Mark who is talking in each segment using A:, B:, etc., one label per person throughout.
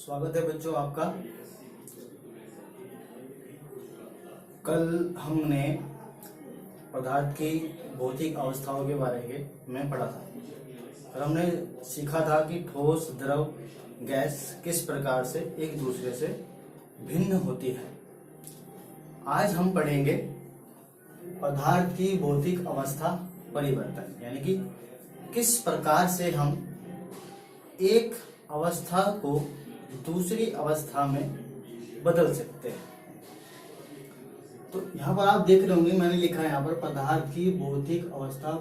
A: स्वागत है बच्चों आपका। कल हमने पदार्थ की भौतिक अवस्थाओं के बारे में पढ़ा था। कल हमने सीखा था कि ठोस, द्रव, गैस किस प्रकार से एक दूसरे से भिन्न होती है। आज हम पढ़ेंगे पदार्थ की भौतिक अवस्था परिवर्तन, यानी कि किस प्रकार से हम एक अवस्था को दूसरी अवस्था में बदल सकते हैं। तो यहाँ पर आप देख रहे होंगे, मैंने लिखा है यहाँ पर पदार्थ की भौतिक अवस्था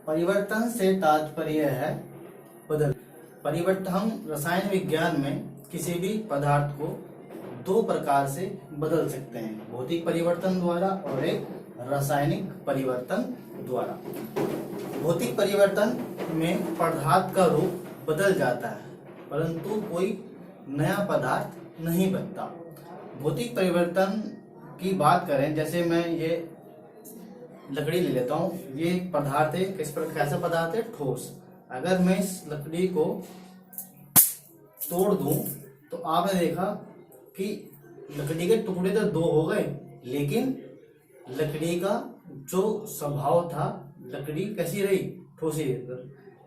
A: परिवर्तन से तात्पर्य है बदल। परिवर्तन, हम रसायन विज्ञान में किसी भी पदार्थ को दो प्रकार से बदल सकते हैं, भौतिक परिवर्तन द्वारा और एक रासायनिक परिवर्तन द्वारा। भौतिक परिवर्तन में पदार्थ का रूप बदल जाता है परंतु कोई नया पदार्थ नहीं बनता। भौतिक परिवर्तन की बात करें, जैसे मैं ये लकड़ी ले लेता हूँ, ये पदार्थ है, कैसा पदार्थ है? ठोस। अगर मैं इस लकड़ी को तोड़ दूं तो आपने देखा कि लकड़ी के टुकड़े तो दो हो गए, लेकिन लकड़ी का जो स्वभाव था, लकड़ी कैसी रही? ठोस ही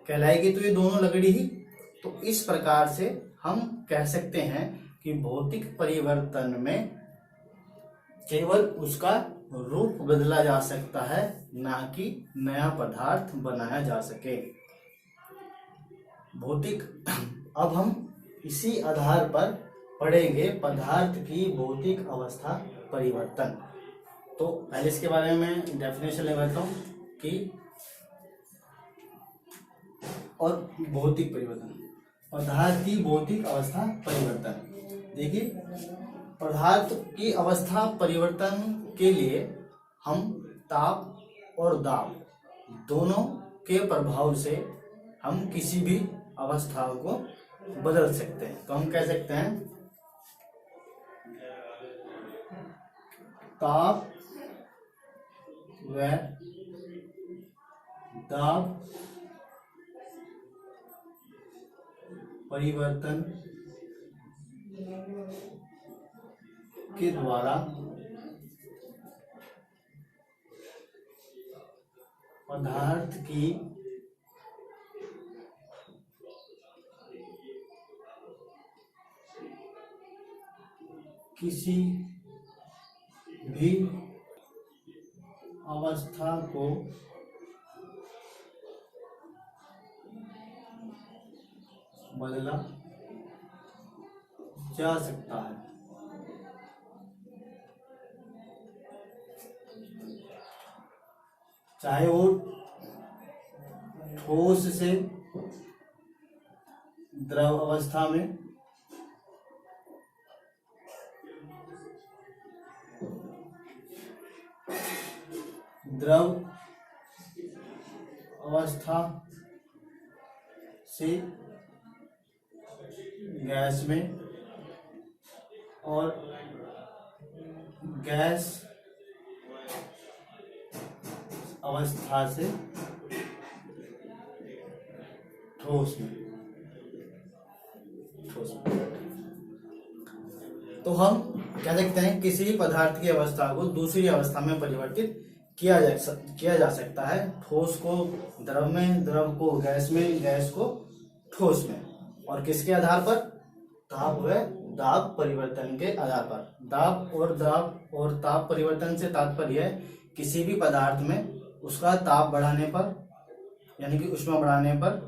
A: कहलाएगी। तो ये दोनों लकड़ी ही। तो इस प्रकार से हम कह सकते हैं कि भौतिक परिवर्तन में केवल उसका रूप बदला जा सकता है, ना कि नया पदार्थ बनाया जा सके। भौतिक, अब हम इसी आधार पर पढ़ेंगे पदार्थ की भौतिक अवस्था परिवर्तन। तो पहले इसके बारे में मैं डेफिनेशन ले लेता हूँ कि और भौतिक परिवर्तन, पदार्थ की भौतिक अवस्था परिवर्तन। देखिए, पदार्थ की अवस्था परिवर्तन के लिए हम ताप और दाब दोनों के प्रभाव से हम किसी भी अवस्था को बदल सकते हैं। तो हम कह सकते हैं ताप व दाब परिवर्तन के द्वारा पदार्थ की किसी भी अवस्था को बदला जा सकता है। चाहे वो ठोस से द्रव अवस्था में, द्रव अवस्था से गैस में, और गैस अवस्था से ठोस में। तो हम कह सकते हैं किसी भी पदार्थ की अवस्था को दूसरी अवस्था में परिवर्तित किया जा सकता है। ठोस को द्रव में, द्रव को गैस में, गैस को ठोस में। और किसके आधार पर? ताप व दाब परिवर्तन के आधार पर। दाब और दाब और ताप परिवर्तन से तात्पर्य है किसी भी पदार्थ में उसका ताप बढ़ाने पर, यानी कि ऊष्मा बढ़ाने पर,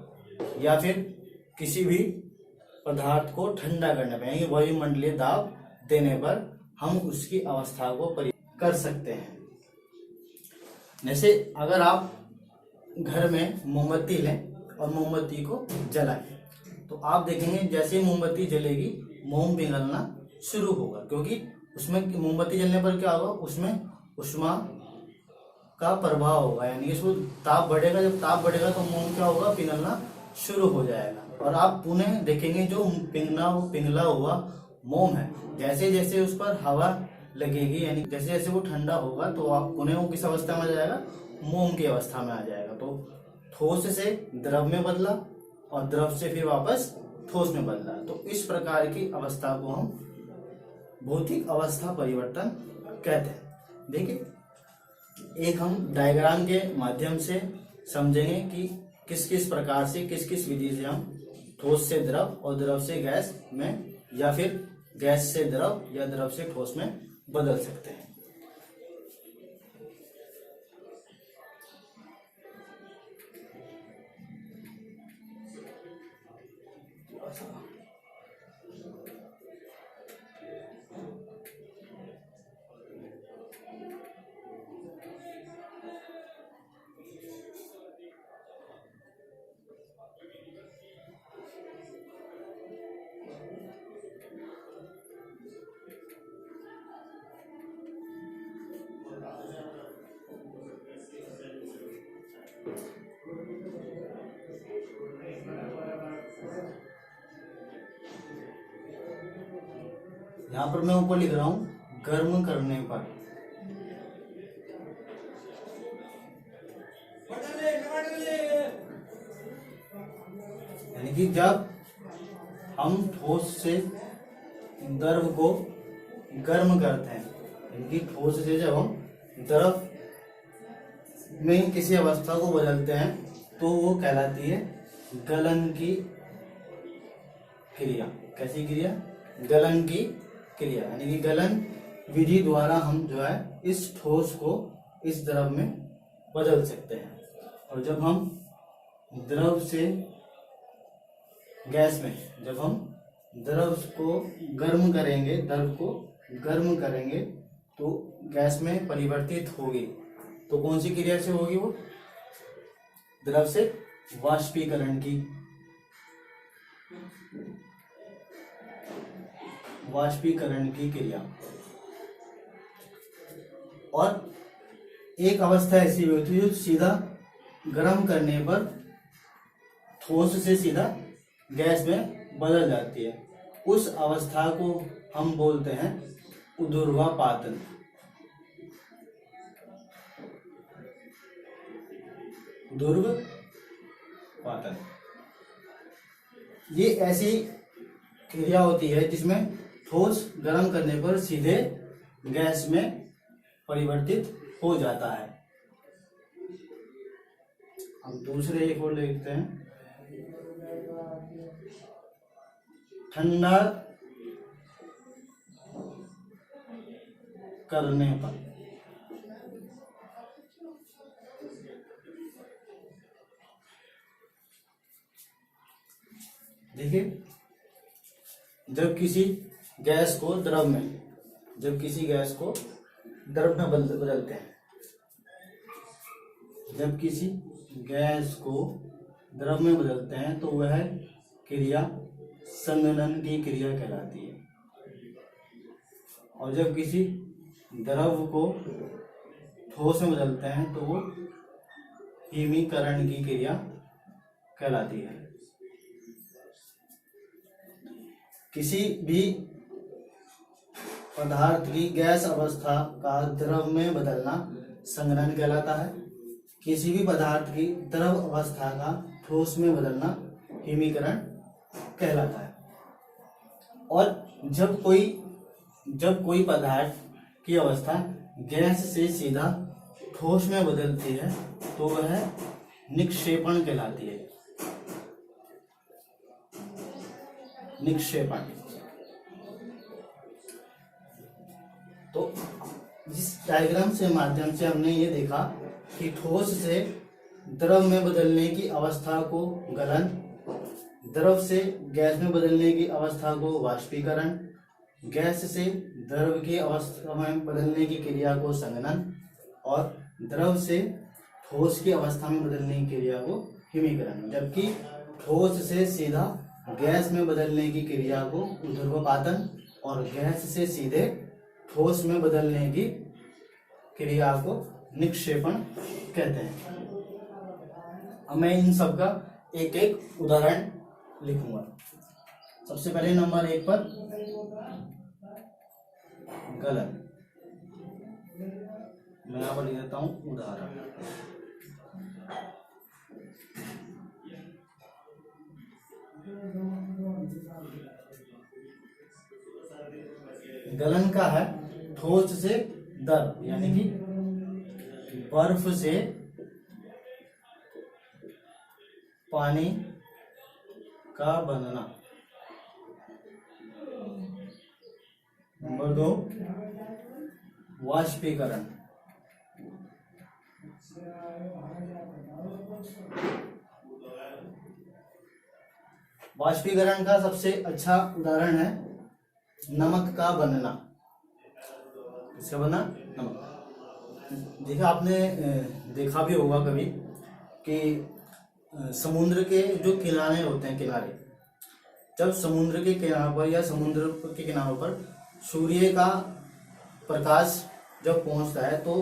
A: या फिर किसी भी पदार्थ को ठंडा करने पर, यानी कि वायुमंडलीय दाब देने पर हम उसकी अवस्था को कर सकते हैं। जैसे अगर आप घर में मोमबत्ती लें और मोमबत्ती को जलाएं, तो आप देखेंगे जैसे मोमबत्ती जलेगी मोम पिघलना शुरू होगा, क्योंकि उसमें मोमबत्ती जलने पर क्या होगा? उसमें ऊष्मा का प्रभाव होगा, यानी कि उसको ताप बढ़ेगा। जब ताप बढ़ेगा तो मोम क्या होगा? पिघलना शुरू हो जाएगा। और आप पुनः देखेंगे जो पिघला हुआ मोम है, जैसे जैसे उस पर हवा लगेगी, यानी जैसे जैसे वो ठंडा होगा तो आप पुनः वो किस अवस्था में आ जाएगा? मोम की अवस्था में आ जाएगा। तो ठोस से द्रव में बदला और द्रव से फिर वापस ठोस में बदल रहा है। तो इस प्रकार की अवस्था को हम भौतिक अवस्था परिवर्तन कहते हैं। देखिए, एक हम डायग्राम के माध्यम से समझेंगे कि किस किस प्रकार से, किस किस विधि से हम ठोस से द्रव और द्रव से गैस में, या फिर गैस से द्रव या द्रव से ठोस में बदल सकते हैं। यहाँ पर मैं ऊपर लिख रहा हूं गर्म करने पर, यानी कि जब हम ठोस से द्रव को गर्म करते हैं, यानी कि ठोस से जब हम द्रव में किसी अवस्था को बदलते हैं तो वो कहलाती है गलन की क्रिया। कैसी क्रिया? गलन की क्रिया, यानी कि गलन विधि द्वारा हम जो है इस ठोस को इस द्रव में बदल सकते हैं। और जब हम द्रव से गैस में, जब हम द्रव को गर्म करेंगे, द्रव को गर्म करेंगे तो गैस में परिवर्तित होगी। तो कौन सी क्रिया से होगी वो? द्रव से वाष्पीकरण की, वाष्पीकरण की क्रिया। और एक अवस्था ऐसी होती है जो सीधा गर्म करने पर ठोस से सीधा गैस में बदल जाती है। उस अवस्था को हम बोलते हैं ऊर्ध्वापातन। ऊर्ध्वापातन ये ऐसी क्रिया होती है जिसमें ठोस गर्म करने पर सीधे गैस में परिवर्तित हो जाता है। हम दूसरे एक और देखते हैं, ठंडा करने पर। देखिए, जब किसी गैस को द्रव में, जब किसी गैस को द्रव में बदलते हैं, जब किसी गैस को द्रव में बदलते हैं तो वह क्रिया संघनन की क्रिया कहलाती है। और जब किसी द्रव को ठोस में बदलते हैं तो वो हिमीकरण की क्रिया कहलाती है। किसी भी पदार्थ की गैस अवस्था का द्रव में बदलना संघनन कहलाता है। किसी भी पदार्थ की द्रव अवस्था का ठोस में बदलना हिमीकरण कहलाता है। और जब कोई पदार्थ की अवस्था गैस से सीधा ठोस में बदलती है तो वह निक्षेपण कहलाती है। निक्षेपण। तो इस डायग्राम से माध्यम से हमने ये देखा कि ठोस से द्रव में बदलने की अवस्था को गलन, द्रव से गैस में बदलने की अवस्था को वाष्पीकरण, गैस से द्रव की अवस्था में बदलने की क्रिया को संघनन और द्रव से ठोस की अवस्था में बदलने की क्रिया को हिमीकरण, जबकि ठोस से सीधा गैस में बदलने की क्रिया को ऊर्ध्वपातन और गैस से सीधे ठोस में बदलने की क्रिया को निक्षेपण कहते हैं। अब मैं इन सब का एक एक उदाहरण लिखूंगा। सबसे पहले नंबर 1 पर गलन। मैं यहाँ पर लिख देता हूं उदाहरण। गलन का है ठोस से द्रव, यानी कि बर्फ से पानी का बनना। नंबर 2 वाष्पीकरण। वाष्पीकरण का सबसे अच्छा उदाहरण है नमक का बनना। किसका बनना? नमक। देखा आपने देखा भी होगा कभी कि समुद्र के जो किनारे होते हैं, किनारे, जब समुद्र के किनारों पर या समुद्र के किनारों पर सूर्य का प्रकाश जब पहुंचता है तो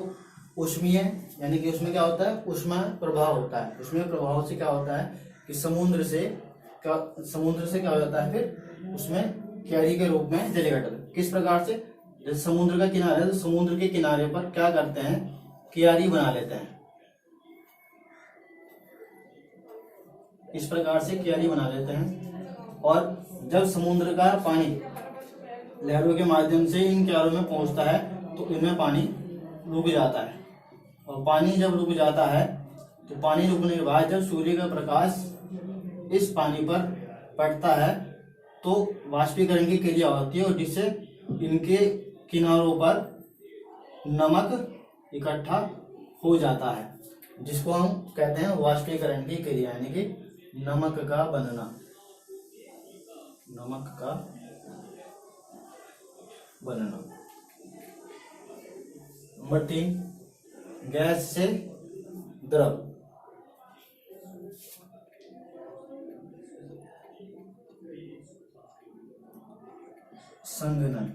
A: ऊष्मीय, यानी कि उसमें क्या होता है, ऊष्मा प्रभाव होता है। ऊष्मीय प्रभाव से क्या होता है कि समुद्र से क्या हो जाता है, फिर उसमें क्यारी के रूप में जली घटक। किस प्रकार से? जैसे समुद्र का किनारा है तो समुद्र के किनारे पर क्या करते हैं, क्यारी बना लेते हैं। इस प्रकार से क्यारी बना लेते हैं, और जब समुद्र का पानी लहरों के माध्यम से इन क्यारों में पहुंचता है तो इनमें पानी रुक जाता है। और पानी जब रुक जाता है तो पानी रुकने के बाद जब सूर्य का प्रकाश इस पानी पर पड़ता है तो वाष्पीकरण की क्रिया होती है, और जिससे इनके किनारों पर नमक इकट्ठा हो जाता है, जिसको हम कहते हैं वाष्पीकरण की क्रिया, यानी कि नमक का बनना। नमक का बनना। नंबर 3 गैस से द्रव। संघनन।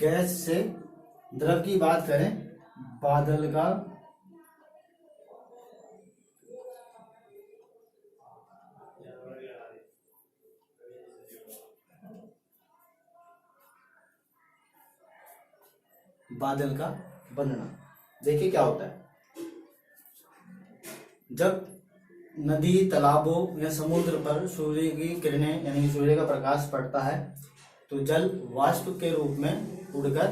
A: गैस से द्रव की बात करें, बादल का बनना। देखिए क्या होता है, जब नदी, तालाबों या समुद्र पर सूर्य की किरणें यानी सूर्य का प्रकाश पड़ता है तो जल वाष्प के रूप में उड़कर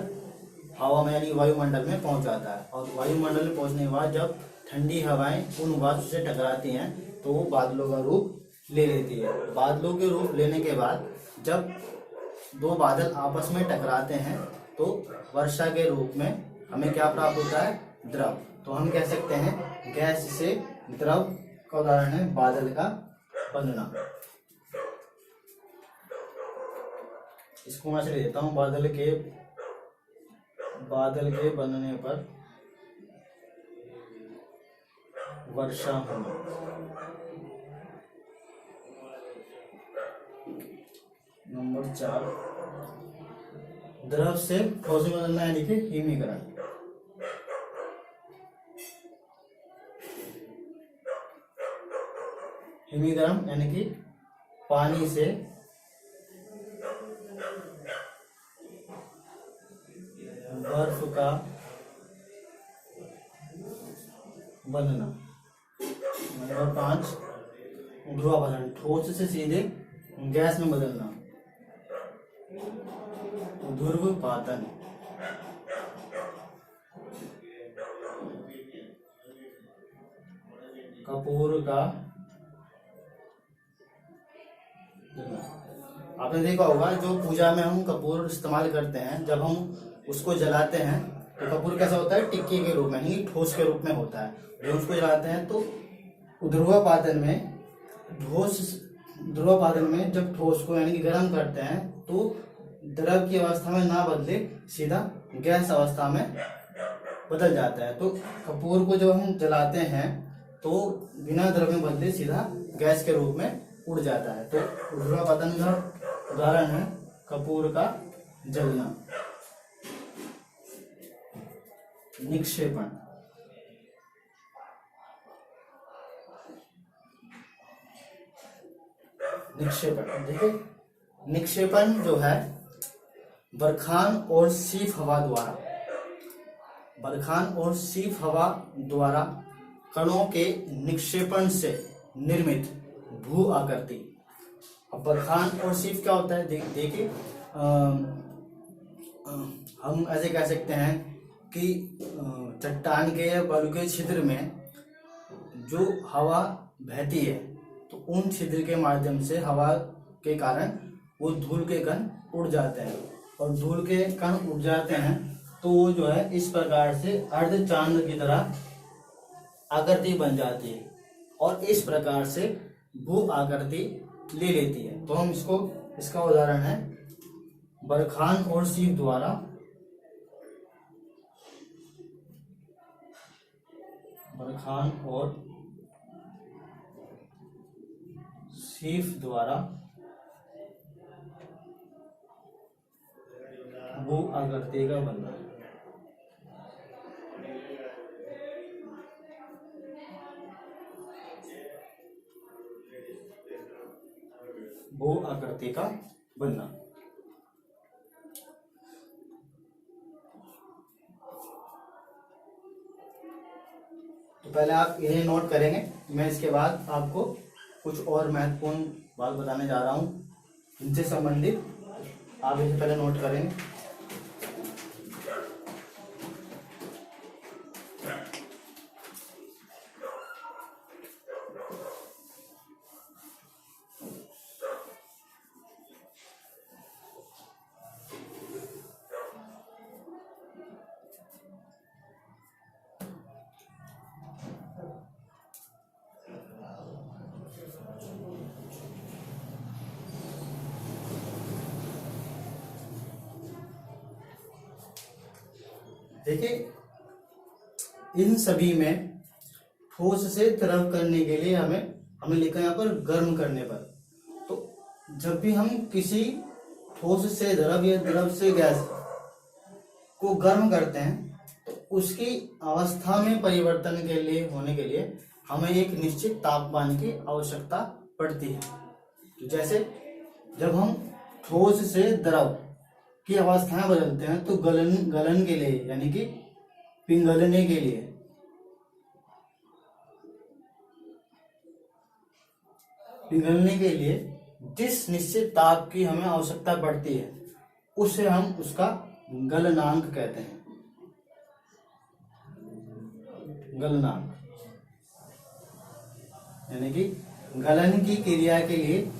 A: हवा में यानी वायुमंडल में पहुंच जाता है, और वायुमंडल में पहुंचने के बाद जब ठंडी हवाएं उन वाष्प से टकराती हैं तो वो बादलों का रूप ले लेती है। बादलों के रूप लेने के बाद जब दो बादल आपस में टकराते हैं तो वर्षा के रूप में हमें क्या प्राप्त होता है, द्रव। तो हम कह सकते हैं गैस से द्रव का उदाहरण है बादल का बनना। इसको मैं ले देता हूं, बादल के बनने पर वर्षा होना। नंबर 4 द्रव से ठोस में बदलना, यानी कि हिमीकरण। हिमीकरण यानी कि पानी से बर्फ का बनना। नंबर 5 ध्रुवापतन, ठोस से सीधे गैस में बदलना, ध्रुवपातन। कपूर का, आपने देखा होगा जो पूजा में हम कपूर इस्तेमाल करते हैं, जब हम उसको जलाते हैं तो कपूर कैसा होता है, टिक्की के रूप में, नहीं ठोस के रूप में होता है। जब उसको जलाते हैं तो ध्रुवपातन में जब ठोस को यानी कि गर्म करते हैं तो द्रव की अवस्था में ना बदले सीधा गैस अवस्था में बदल जाता है। तो कपूर को जब हम जलाते हैं तो बिना द्रव में बदले सीधा गैस के रूप में उड़ जाता है। तो ध्रुवपातन का उदाहरण है कपूर का जलना। निक्षेपण, देखिए निक्षेपण जो है बरखान और शीफ हवा द्वारा कणों के निक्षेपण से निर्मित भू आकृति। अब बरखान और शीफ क्या होता है, देखिए हम ऐसे कह सकते हैं कि चट्टान के या बालू के छिद्र में जो हवा बहती है तो उन छिद्र के माध्यम से हवा के कारण वो धूल के कण उड़ जाते हैं, और धूल के कण उड़ जाते हैं तो वो जो है इस प्रकार से अर्धचांद्र की तरह आकृति बन जाती है और इस प्रकार से भू आकृति ले लेती है। तो हम इसका उदाहरण है बरखान और शीफ द्वारा भू आकृति का बनना। भू आकृति का बनना। तो पहले आप इन्हें नोट करेंगे, मैं इसके बाद आपको कुछ और महत्वपूर्ण बात बताने जा रहा हूं इनसे संबंधित, आप इसे पहले नोट करेंगे। देखिए इन सभी में ठोस से तरल करने के लिए हमें लिखा है यहाँ पर गर्म करने पर। तो जब भी हम किसी ठोस से द्रव या द्रव से गैस को गर्म करते हैं तो उसकी अवस्था में परिवर्तन होने के लिए हमें एक निश्चित तापमान की आवश्यकता पड़ती है। तो जैसे जब हम ठोस से द्रव की अवस्थाएं बदलते हैं तो गलन के लिए यानी कि पिघलने के लिए जिस निश्चित ताप की हमें आवश्यकता पड़ती है उसे हम उसका गलनांक कहते हैं। गलनांक यानी कि गलन की क्रिया के लिए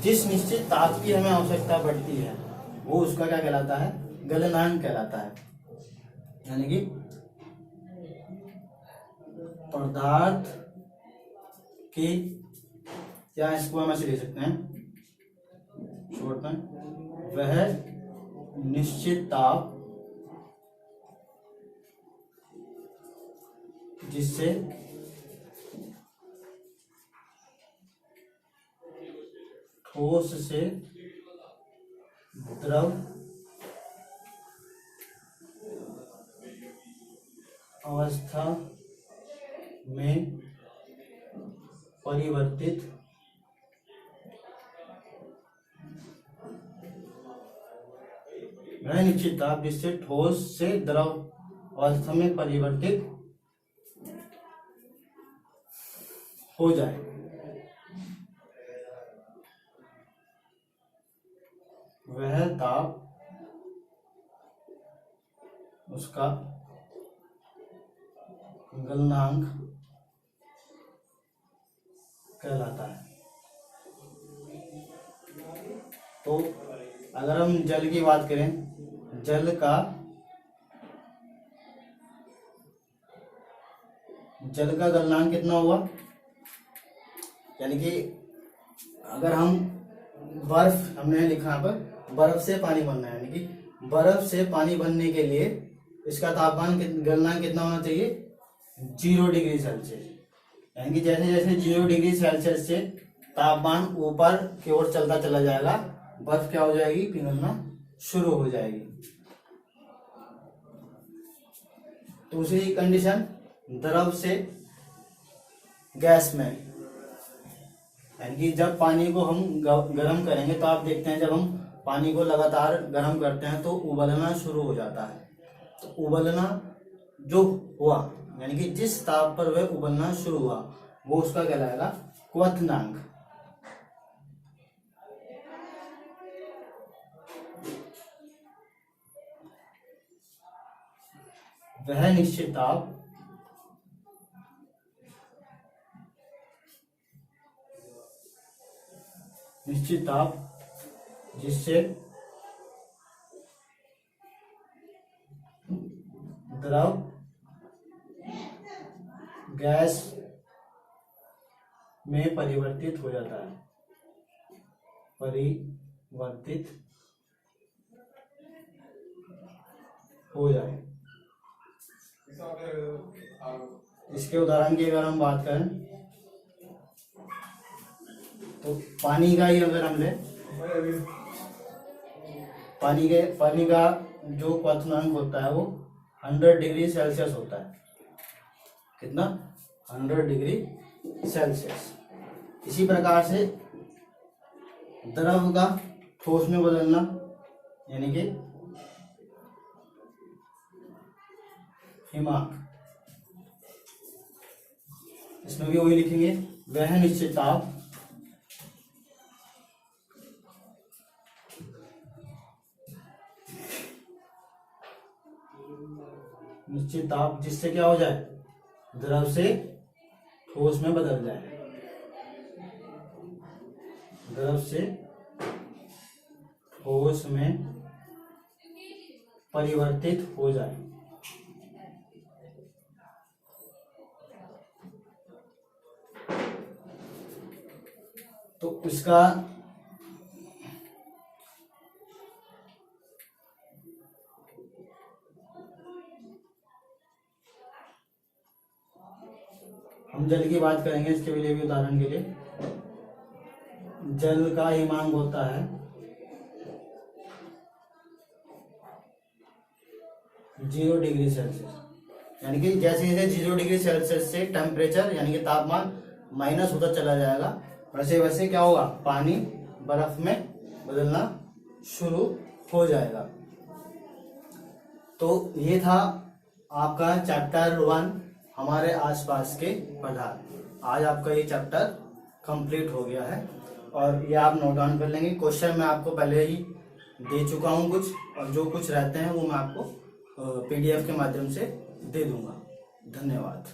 A: जिस निश्चित ताप की हमें आवश्यकता पड़ती है वो उसका क्या कहलाता है, गलनांक कहलाता है। यानी कि पदार्थ की, या इसको हम ऐसे ले सकते हैं शॉर्ट में, वह निश्चित ताप जिससे ठोस से द्रव अवस्था में परिवर्तित वह निश्चित ताप जिससे ठोस से द्रव अवस्था में परिवर्तित हो जाए, वह ताप उसका गलनांक कहलाता है। तो अगर हम जल की बात करें, जल का गलनांक कितना हुआ, यानी कि अगर हम बर्फ, हमने लिखा यहाँ पर बर्फ से पानी बनना है, यानी कि बर्फ से पानी बनने के लिए इसका तापमान गलनांक कितना होना चाहिए, 0 डिग्री सेल्सियस। यानी कि जैसे जैसे 0 डिग्री सेल्सियस से तापमान ऊपर की ओर चलता चला जाएगा, बर्फ क्या हो जाएगी, पिघलना शुरू हो जाएगी। दूसरी कंडीशन द्रव से गैस में, यानी कि जब पानी को हम गर्म करेंगे तो आप देखते हैं जब हम पानी को लगातार गर्म करते हैं तो उबलना शुरू हो जाता है। तो उबलना जो हुआ यानी कि जिस ताप पर वह उबलना शुरू हुआ वो उसका कहलाएगा क्वथनांक। वह निश्चित ताप जिससे द्रव गैस में परिवर्तित हो जाता है, परिवर्तित हो जाए। इसके उदाहरण की अगर हम बात करें तो पानी का ही अगर हम ले, पानी का जो क्वथनांक होता है वो 100 डिग्री सेल्सियस होता है। कितना? 100 डिग्री सेल्सियस। इसी प्रकार से द्रव का ठोस में बदलना यानी कि हिमांक, इसमें भी वही लिखेंगे, वह निश्चित ताप जिससे क्या हो जाए, द्रव से ठोस में बदल जाए, द्रव से ठोस में परिवर्तित हो जाए। तो इसका हम जल की बात करेंगे, इसके लिए भी उदाहरण के लिए जल का हिमांक होता है 0 डिग्री सेल्सियस, यानी कि जैसे जैसे 0 डिग्री सेल्सियस से टेम्परेचर यानी कि तापमान माइनस होता चला जाएगा, वैसे वैसे क्या होगा, पानी बर्फ में बदलना शुरू हो जाएगा। तो ये था आपका चैप्टर 1 हमारे आसपास के पदार्थ। आज आपका ये चैप्टर कंप्लीट हो गया है और ये आप नोट डाउन कर लेंगे। क्वेश्चन मैं आपको पहले ही दे चुका हूँ कुछ, और जो कुछ रहते हैं वो मैं आपको PDF के माध्यम से दे दूंगा। धन्यवाद।